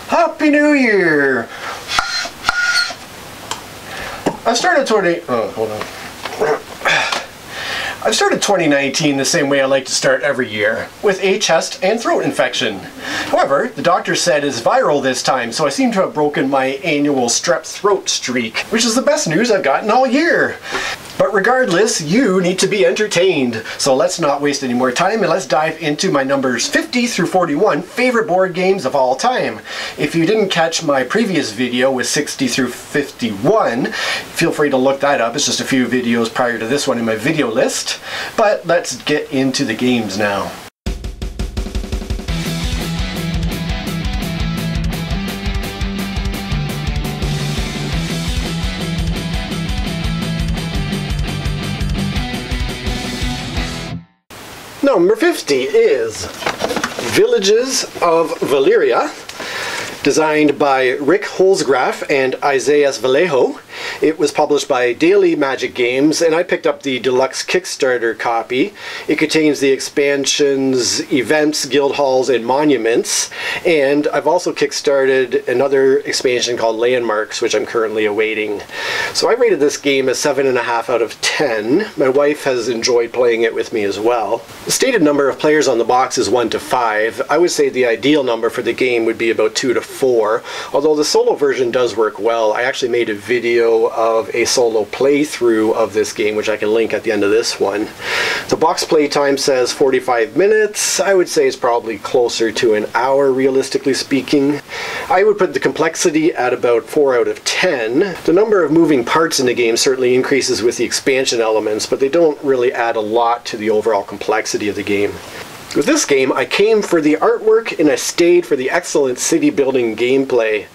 Happy New Year! I've started 2019 the same way I like to start every year, with a chest and throat infection. However, the doctor said it's viral this time, so I seem to have broken my annual strep throat streak, which is the best news I've gotten all year. But regardless, you need to be entertained. So let's not waste any more time and let's dive into my numbers 50 through 41 favorite board games of all time. If you didn't catch my previous video with 60 through 51, feel free to look that up. It's just a few videos prior to this one in my video list. But let's get into the games now. Number 50 is Villages of Valyria, designed by Rick Holzgraf and Isaias Vallejo. It was published by Daily Magic Games, and I picked up the deluxe Kickstarter copy. It contains the expansions, events, guild halls, and monuments. And I've also kickstarted another expansion called Landmarks, which I'm currently awaiting. So I rated this game a 7.5 out of 10. My wife has enjoyed playing it with me as well. The stated number of players on the box is 1 to 5. I would say the ideal number for the game would be about 2 to 4, although the solo version does work well. I actually made a video of a solo playthrough of this game, which I can link at the end of this one. The box play time says 45 minutes. I would say it's probably closer to an hour, realistically speaking. I would put the complexity at about 4 out of 10. The number of moving parts in the game certainly increases with the expansion elements, but they don't really add a lot to the overall complexity of the game. With this game, I came for the artwork and I stayed for the excellent city building gameplay.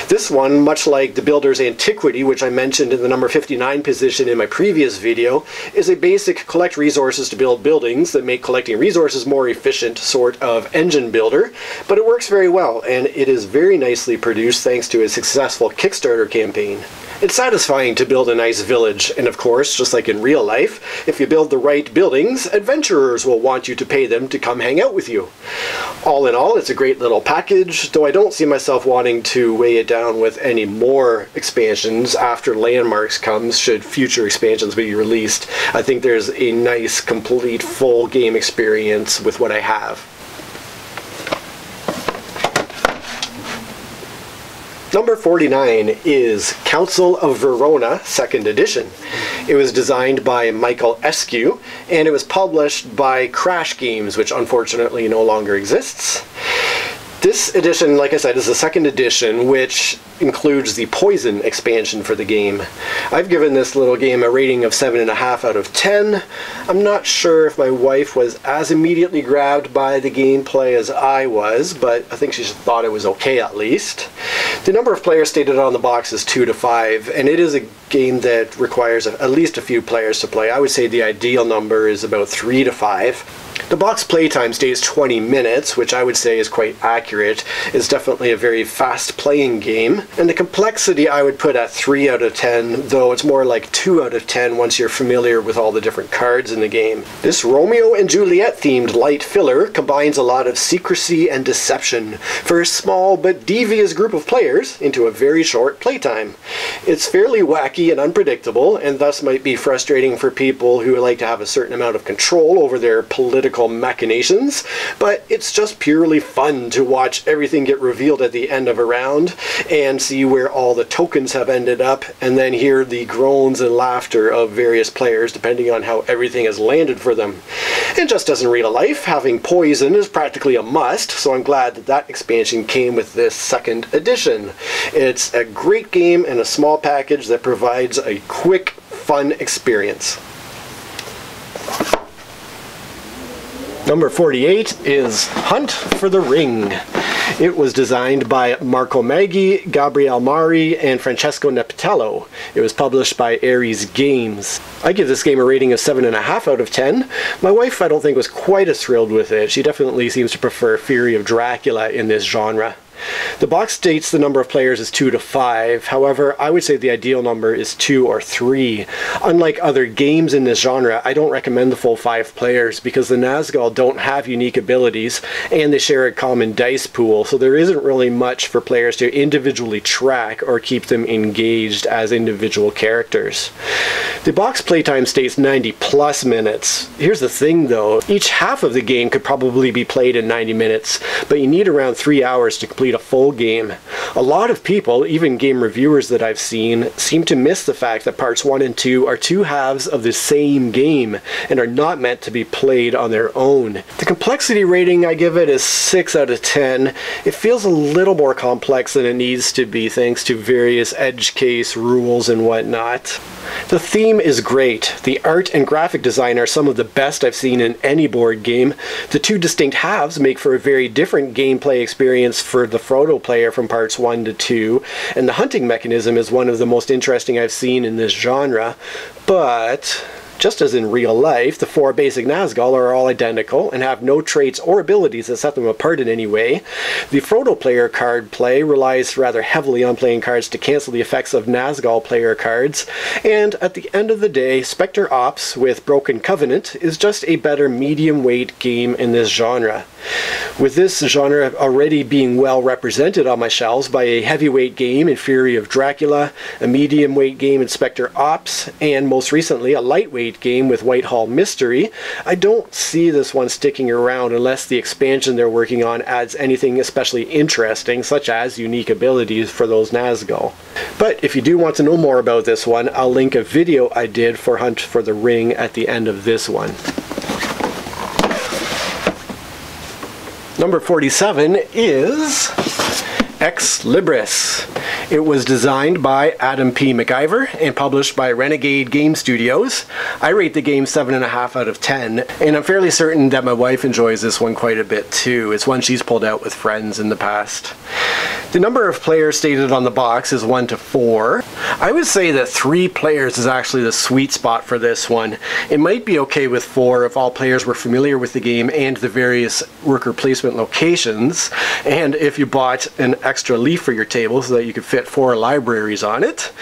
This one, much like the Builder's Antiquity, which I mentioned in the number 59 position in my previous video, is a basic collect resources to build buildings that make collecting resources more efficient sort of engine builder, but it works very well and it is very nicely produced thanks to a successful Kickstarter campaign. It's satisfying to build a nice village, and of course, just like in real life, if you build the right buildings, adventurers will want you to pay them to come hang out with you. All in all, it's a great little package, though I don't see myself wanting to weigh it down with any more expansions after Landmarks comes, should future expansions be released. I think there's a nice, complete, full game experience with what I have. Number 49 is Council of Verona, 2nd edition. It was designed by Michael Eskew, and it was published by Crash Games, which unfortunately no longer exists. This edition, like I said, is the 2nd edition, which includes the Poison expansion for the game. I've given this little game a rating of 7.5 out of 10. I'm not sure if my wife was as immediately grabbed by the gameplay as I was, but I think she thought it was okay at least. The number of players stated on the box is 2 to 5, and it is a game that requires at least a few players to play. I would say the ideal number is about 3 to 5. The box playtime stays 20 minutes, which I would say is quite accurate. It's definitely a very fast playing game. And the complexity I would put at 3 out of 10, though it's more like 2 out of 10 once you're familiar with all the different cards in the game. This Romeo and Juliet themed light filler combines a lot of secrecy and deception for a small but devious group of players into a very short playtime. It's fairly wacky and unpredictable, and thus might be frustrating for people who like to have a certain amount of control over their political machinations, but it's just purely fun to watch everything get revealed at the end of a round and see where all the tokens have ended up, and then hear the groans and laughter of various players depending on how everything has landed for them. And just as in real life, having Poison is practically a must, so I'm glad that that expansion came with this 2nd edition. It's a great game and a small package that provides a quick, fun experience. Number 48 is Hunt for the Ring. It was designed by Marco Maggi, Gabriele Mari, and Francesco Nepitello. It was published by Ares Games. I give this game a rating of 7.5 out of 10. My wife, I don't think, was quite as thrilled with it. She definitely seems to prefer Fury of Dracula in this genre. The box states the number of players is 2 to 5. However, I would say the ideal number is 2 or 3. Unlike other games in this genre, I don't recommend the full 5 players because the Nazgul don't have unique abilities and they share a common dice pool, so there isn't really much for players to individually track or keep them engaged as individual characters. The box playtime states 90 plus minutes. Here's the thing though, each half of the game could probably be played in 90 minutes, but you need around 3 hours to complete a full game. A lot of people, even game reviewers that I've seen, seem to miss the fact that parts 1 and 2 are 2 halves of the same game and are not meant to be played on their own. The complexity rating I give it is 6 out of 10. It feels a little more complex than it needs to be thanks to various edge case rules and whatnot. The theme is great. The art and graphic design are some of the best I've seen in any board game. The 2 distinct halves make for a very different gameplay experience for the Frodo player from parts 1 to 2, and the hunting mechanism is one of the most interesting I've seen in this genre, but just as in real life, the 4 basic Nazgul are all identical and have no traits or abilities that set them apart in any way. The Frodo player card play relies rather heavily on playing cards to cancel the effects of Nazgul player cards, and at the end of the day, Spectre Ops with Broken Covenant is just a better medium-weight game in this genre. With this genre already being well represented on my shelves by a heavyweight game in Fury of Dracula, a medium-weight game in Spectre Ops, and most recently a lightweight game with Whitehall Mystery, I don't see this one sticking around unless the expansion they're working on adds anything especially interesting, such as unique abilities for those Nazgul. But if you do want to know more about this one, I'll link a video I did for Hunt for the Ring at the end of this one. Number 47 is ExLibris. It was designed by Adam P. McIver and published by Renegade Game Studios. I rate the game 7.5 out of 10, and I'm fairly certain that my wife enjoys this one quite a bit too. It's one she's pulled out with friends in the past. The number of players stated on the box is 1 to 4. I would say that 3 players is actually the sweet spot for this one. It might be okay with 4 if all players were familiar with the game and the various worker placement locations, and if you bought an extra leaf for your table so that you could fit 4 libraries on it.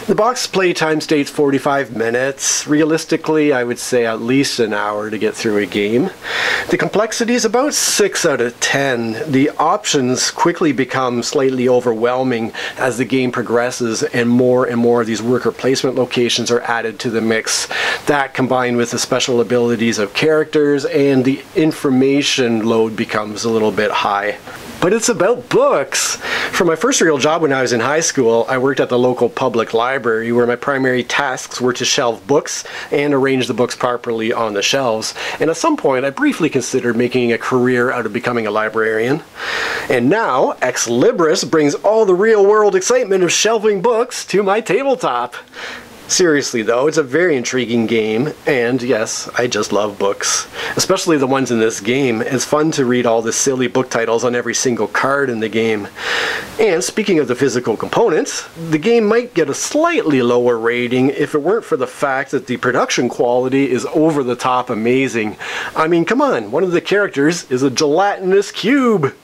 The box playtime states 45 minutes. Realistically, I would say at least an hour to get through a game. The complexity is about 6 out of 10. The options quickly become slightly overwhelming as the game progresses and more of these worker placement locations are added to the mix. That combined with the special abilities of characters and the information load becomes a little bit high. But it's about books! For my first real job when I was in high school, I worked at the local public library where my primary tasks were to shelve books and arrange the books properly on the shelves. And at some point, I briefly considered making a career out of becoming a librarian. And now, ExLibris brings all the real-world excitement of shelving books to my tabletop. Seriously though, it's a very intriguing game, and yes, I just love books. Especially the ones in this game. It's fun to read all the silly book titles on every single card in the game. And speaking of the physical components, the game might get a slightly lower rating if it weren't for the fact that the production quality is over the top amazing. I mean, come on, one of the characters is a gelatinous cube!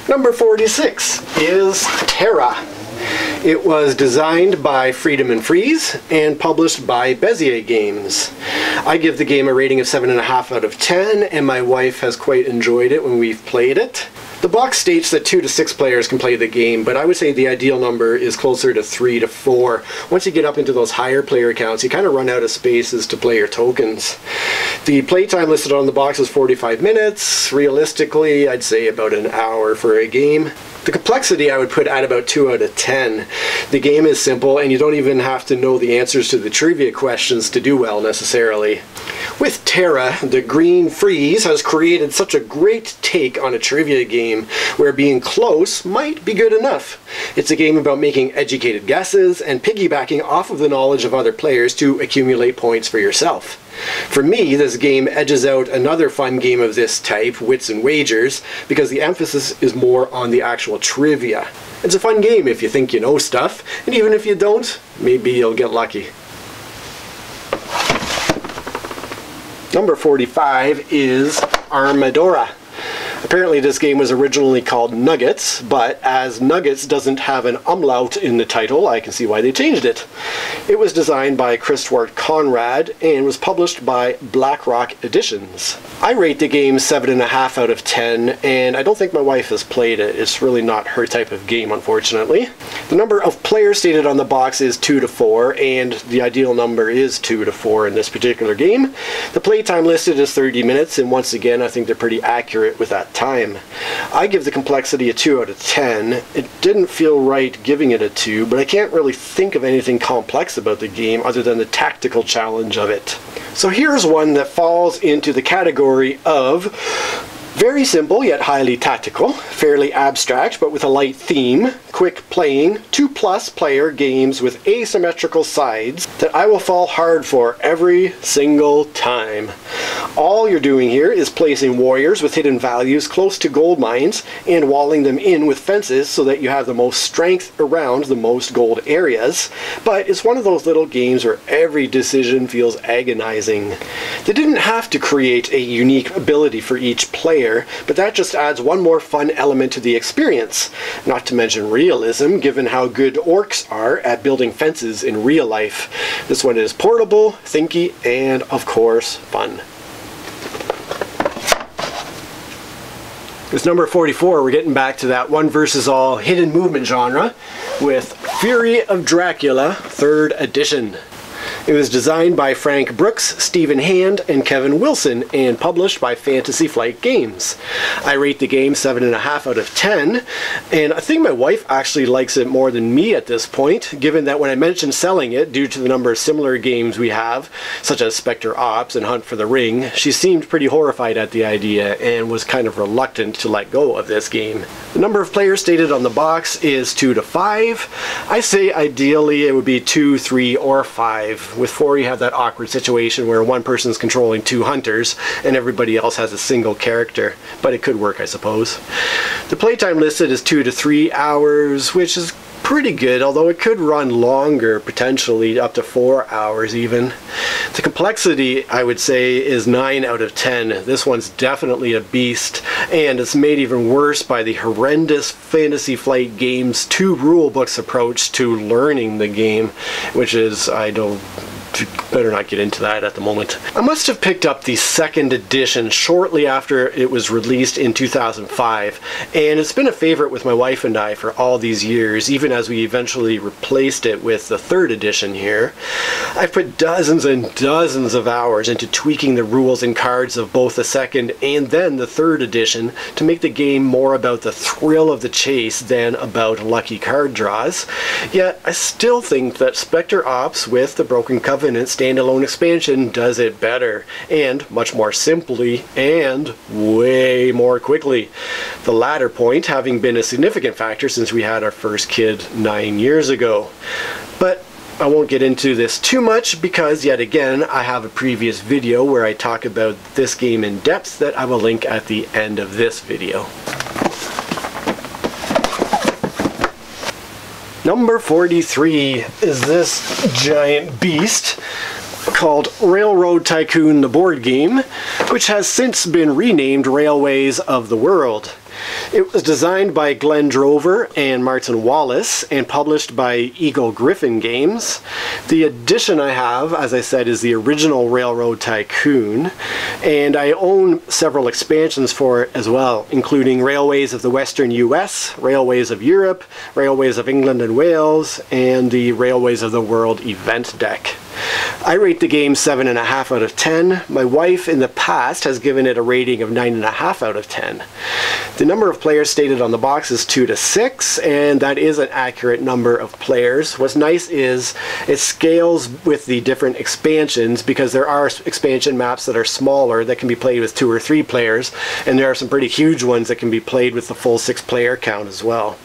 Number 46 is Terra. It was designed by Freedom and Freeze and published by Bezier Games. I give the game a rating of 7.5 out of 10, and my wife has quite enjoyed it when we've played it. The box states that 2 to 6 players can play the game, but I would say the ideal number is closer to 3 to 4. Once you get up into those higher player counts, you kind of run out of spaces to play your tokens. The playtime listed on the box is 45 minutes. Realistically, I'd say about an hour for a game. The complexity I would put at about 2 out of 10. The game is simple, and you don't even have to know the answers to the trivia questions to do well necessarily. With Terra, the Green Freeze has created such a great take on a trivia game where being close might be good enough. It's a game about making educated guesses and piggybacking off of the knowledge of other players to accumulate points for yourself. For me, this game edges out another fun game of this type, Wits and Wagers, because the emphasis is more on the actual trivia. It's a fun game if you think you know stuff, and even if you don't, maybe you'll get lucky. Number 45 is Medora. Apparently this game was originally called Nuggets, but as Nuggets doesn't have an umlaut in the title, I can see why they changed it. It was designed by Christopher Conrad and was published by BlackRock Editions. I rate the game 7.5 out of 10, and I don't think my wife has played it. It's really not her type of game, unfortunately. The number of players stated on the box is 2 to 4, and the ideal number is 2 to 4 in this particular game. The playtime listed is 30 minutes, and once again, I think they're pretty accurate with that time. I give the complexity a 2 out of 10. It didn't feel right giving it a 2, but I can't really think of anything complex about the game other than the tactical challenge of it. So here's one that falls into the category of very simple yet highly tactical, fairly abstract but with a light theme, quick playing, 2+ player games with asymmetrical sides that I will fall hard for every single time. All you're doing here is placing warriors with hidden values close to gold mines and walling them in with fences so that you have the most strength around the most gold areas, but it's one of those little games where every decision feels agonizing. They didn't have to create a unique ability for each player, but that just adds one more fun element to the experience, not to mention realism given how good orcs are at building fences in real life. This one is portable, thinky, and of course fun. With number 44, we're getting back to that one versus all hidden movement genre with Fury of Dracula 3rd edition. It was designed by Frank Brooks, Stephen Hand, and Kevin Wilson, and published by Fantasy Flight Games. I rate the game 7.5 out of 10, and I think my wife actually likes it more than me at this point, given that when I mentioned selling it, due to the number of similar games we have, such as Spectre Ops and Hunt for the Ring, she seemed pretty horrified at the idea and was kind of reluctant to let go of this game. The number of players stated on the box is 2 to 5. I say ideally it would be 2, 3, or 5. With 4 you have that awkward situation where one person's controlling 2 hunters and everybody else has a single character, but it could work, I suppose. The playtime listed is 2 to 3 hours, which is pretty good, although it could run longer, potentially up to 4 hours even. The complexity, I would say, is 9 out of 10. This one's definitely a beast, and it's made even worse by the horrendous Fantasy Flight Games 2 rulebooks approach to learning the game, which is, I don't better not get into that at the moment. I must have picked up the 2nd edition shortly after it was released in 2005, and it's been a favorite with my wife and I for all these years, even as we eventually replaced it with the 3rd edition here. I've put dozens and dozens of hours into tweaking the rules and cards of both the 2nd and then the 3rd edition to make the game more about the thrill of the chase than about lucky card draws. Yet I still think that Spectre Ops with the Broken Covenant standalone expansion does it better, and much more simply, and way more quickly. The latter point having been a significant factor since we had our first kid 9 years ago. But I won't get into this too much because, yet again, I have a previous video where I talk about this game in depth that I will link at the end of this video. Number 43 is this giant beast called Railroad Tycoon, the board game, which has since been renamed Railways of the World. It was designed by Glenn Drover and Martin Wallace and published by Eagle Griffin Games. The edition I have, as I said, is the original Railroad Tycoon, and I own several expansions for it as well, including Railways of the Western US, Railways of Europe, Railways of England and Wales, and the Railways of the World event deck. I rate the game 7.5 out of 10. My wife in the past has given it a rating of 9.5 out of 10. The number of players stated on the box is 2 to 6, and that is an accurate number of players. What's nice is it scales with the different expansions, because there are expansion maps that are smaller that can be played with 2 or 3 players, and there are some pretty huge ones that can be played with the full 6-player count as well.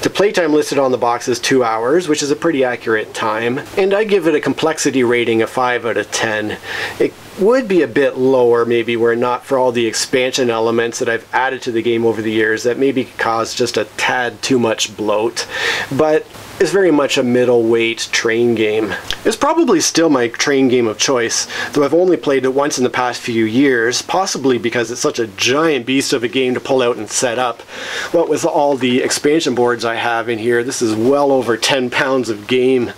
The playtime listed on the box is 2 hours, which is a pretty accurate time, and I give it a complexity rating of 5 out of 10. It would be a bit lower maybe were it not for all the expansion elements that I've added to the game over the years that maybe cause just a tad too much bloat, but it's very much a middleweight train game. It's probably still my train game of choice, though I've only played it once in the past few years, possibly because it's such a giant beast of a game to pull out and set up. What with all the expansion boards I have in here, this is well over 10 pounds of game.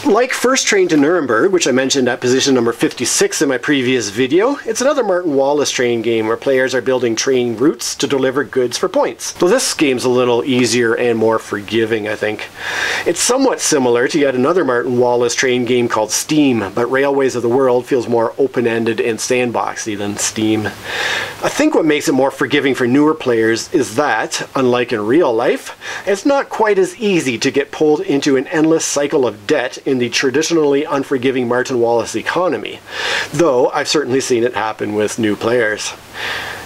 Like First Train to Nuremberg, which I mentioned at position number 56 in my previous video, it's another Martin Wallace train game where players are building train routes to deliver goods for points. Though this game's a little easier and more forgiving, I think. It's somewhat similar to yet another Martin Wallace train game called Steam, but Railways of the World feels more open-ended and sandboxy than Steam. I think what makes it more forgiving for newer players is that, unlike in real life, it's not quite as easy to get pulled into an endless cycle of debt in the traditionally unforgiving Martin Wallace economy, though I've certainly seen it happen with new players.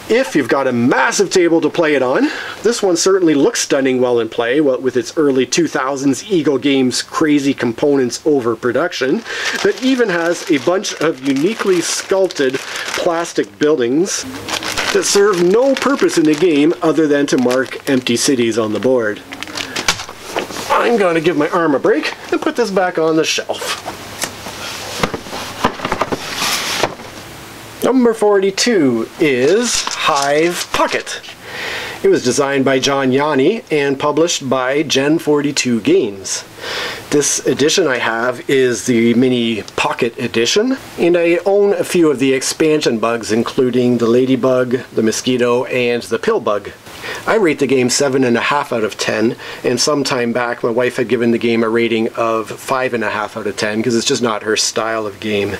If you've got a massive table to play it on, this one certainly looks stunning while in play, with its early 2000s Eagle Games crazy components overproduction, but even has a bunch of uniquely sculpted plastic buildings that serve no purpose in the game other than to mark empty cities on the board. I'm going to give my arm a break and put this back on the shelf. Number 42 is Hive Bucket. It was designed by John Yanni and published by Gen 42 Games. This edition I have is the mini pocket edition, and I own a few of the expansion bugs, including the ladybug, the mosquito, and the pillbug. I rate the game 7.5 out of 10, and some time back my wife had given the game a rating of 5.5 out of 10 because it's just not her style of game.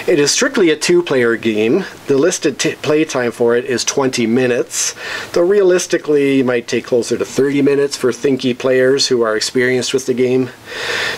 It is strictly a two-player game. The listed playtime for it is 20 minutes, though realistically it might take closer to 30 minutes for thinky players who are experienced with the game.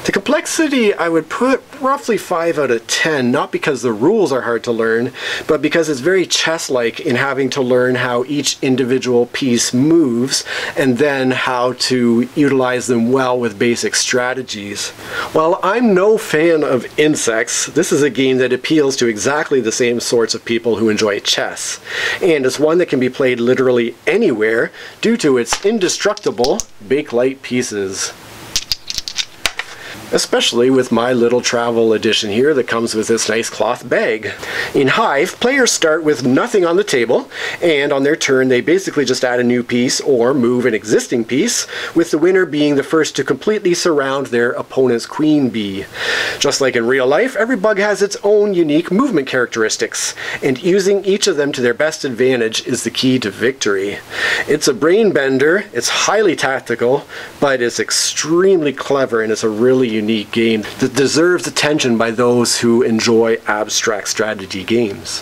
The complexity I would put roughly 5 out of 10, not because the rules are hard to learn, but because it's very chess-like in having to learn how each individual piece moves and then how to utilize them well with basic strategies. While I'm no fan of insects, this is a game that appeals to exactly the same sorts of people who enjoy chess, and it's one that can be played literally anywhere due to its indestructible Bakelite pieces. Especially with my little travel edition here that comes with this nice cloth bag. In Hive, players start with nothing on the table, and on their turn they basically just add a new piece or move an existing piece, with the winner being the first to completely surround their opponent's queen bee. Just like in real life, every bug has its own unique movement characteristics, and using each of them to their best advantage is the key to victory. It's a brain bender, it's highly tactical, but it's extremely clever, and it's a really unique game that deserves attention by those who enjoy abstract strategy games.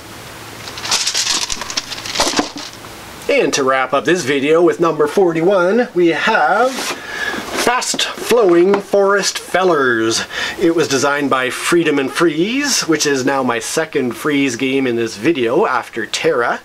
And to wrap up this video with number 41, we have Fast Flowing Forest Fellers. It was designed by Freedom and Freeze, which is now my second Freeze game in this video after Terra,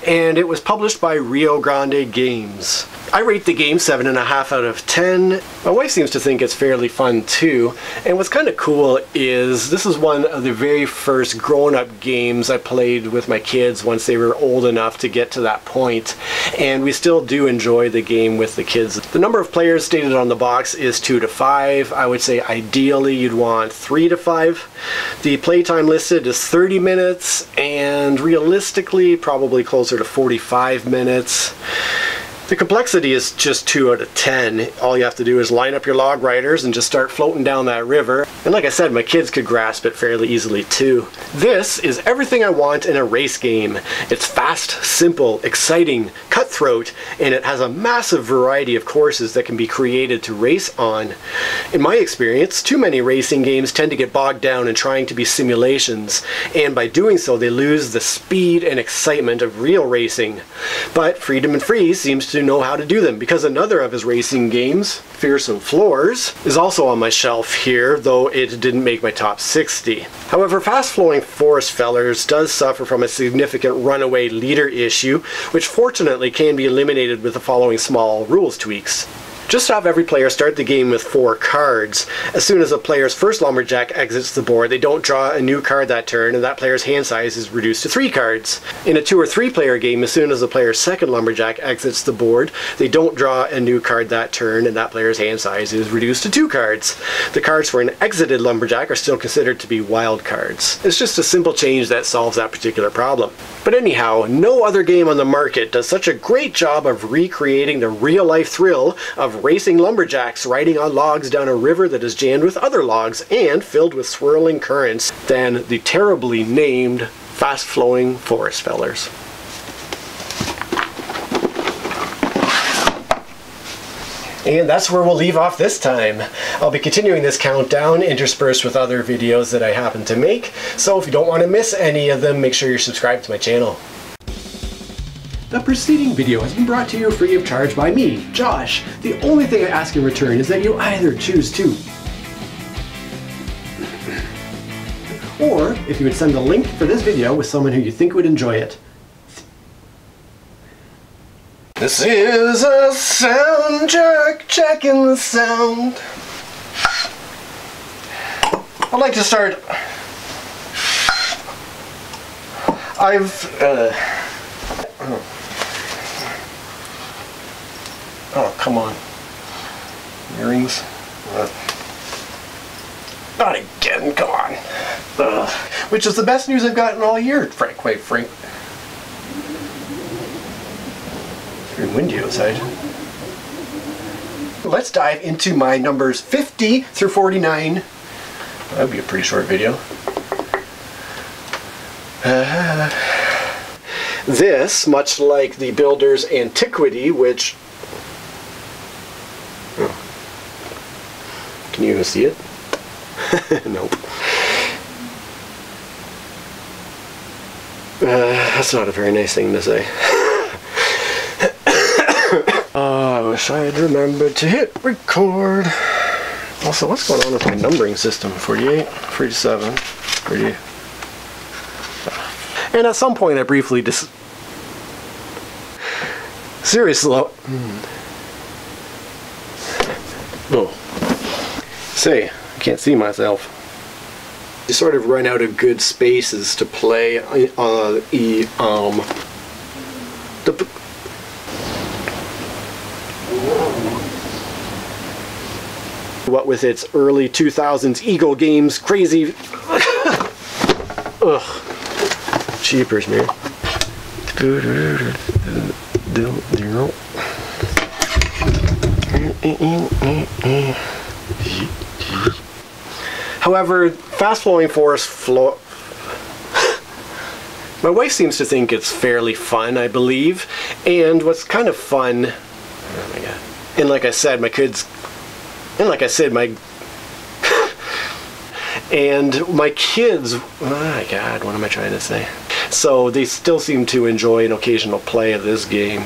and it was published by Rio Grande Games. I rate the game 7.5 out of 10. My wife seems to think it's fairly fun too, and what's kind of cool is this is one of the very first grown-up games I played with my kids once they were old enough to get to that point, and we still do enjoy the game with the kids. The number of players stated on the box is 2 to 5. I would say ideally you'd want 3 to 5. The playtime listed is 30 minutes, and realistically probably closer to 45 minutes. The complexity is just 2 out of 10. All you have to do is line up your log riders and just start floating down that river. And like I said, my kids could grasp it fairly easily too. This is everything I want in a race game. It's fast, simple, exciting, cutthroat, and it has a massive variety of courses that can be created to race on. In my experience, too many racing games tend to get bogged down in trying to be simulations, and by doing so they lose the speed and excitement of real racing. But Freedom and Freeze seems to know how to do them, because another of his racing games, Fearsome Floors, is also on my shelf here, though it didn't make my top 60. However, Fast Flowing Forest Fellers does suffer from a significant runaway leader issue, which fortunately can be eliminated with the following small rules tweaks. Just to have every player start the game with 4 cards. As soon as a player's first lumberjack exits the board, they don't draw a new card that turn, and that player's hand size is reduced to 3 cards. In a 2 or 3 player game, as soon as the player's second lumberjack exits the board, they don't draw a new card that turn, and that player's hand size is reduced to 2 cards. The cards for an exited lumberjack are still considered to be wild cards. It's just a simple change that solves that particular problem. But anyhow, no other game on the market does such a great job of recreating the real-life thrill of racing lumberjacks riding on logs down a river that is jammed with other logs and filled with swirling currents than the terribly named fast-flowing forest fellers. And that's where we'll leave off this time. I'll be continuing this countdown interspersed with other videos that I happen to make, so if you don't want to miss any of them, make sure you're subscribed to my channel. The preceding video has been brought to you free of charge by me, Josh. The only thing I ask in return is that you either choose to, or if you would send a link for this video with someone who you think would enjoy it. This is a sound check, checking the sound. I'd like to start. Oh, come on. Earrings. Not again, come on. Which is the best news I've gotten all year, quite frankly. It's very windy outside. Let's dive into my numbers 50 through 49. That would be a pretty short video. This, much like the Builder's Antiquity, which... Oh. Can you even see it? Nope. That's not a very nice thing to say. I wish I had remembered to hit record. Also, what's going on with my numbering system? 48, 47, 48. And at some point I briefly seriously... Oh. Say, I can't see myself. You sort of run out of good spaces to play what with its early 2000s Eagle Games crazy... Ugh. Cheapers, man. However, fast-flowing forest my wife seems to think it's fairly fun, I believe. And what's kind of fun... Oh my god. And like I said, my kids... And like I said, my... And my kids... Oh my god, what am I trying to say? So they still seem to enjoy an occasional play of this game.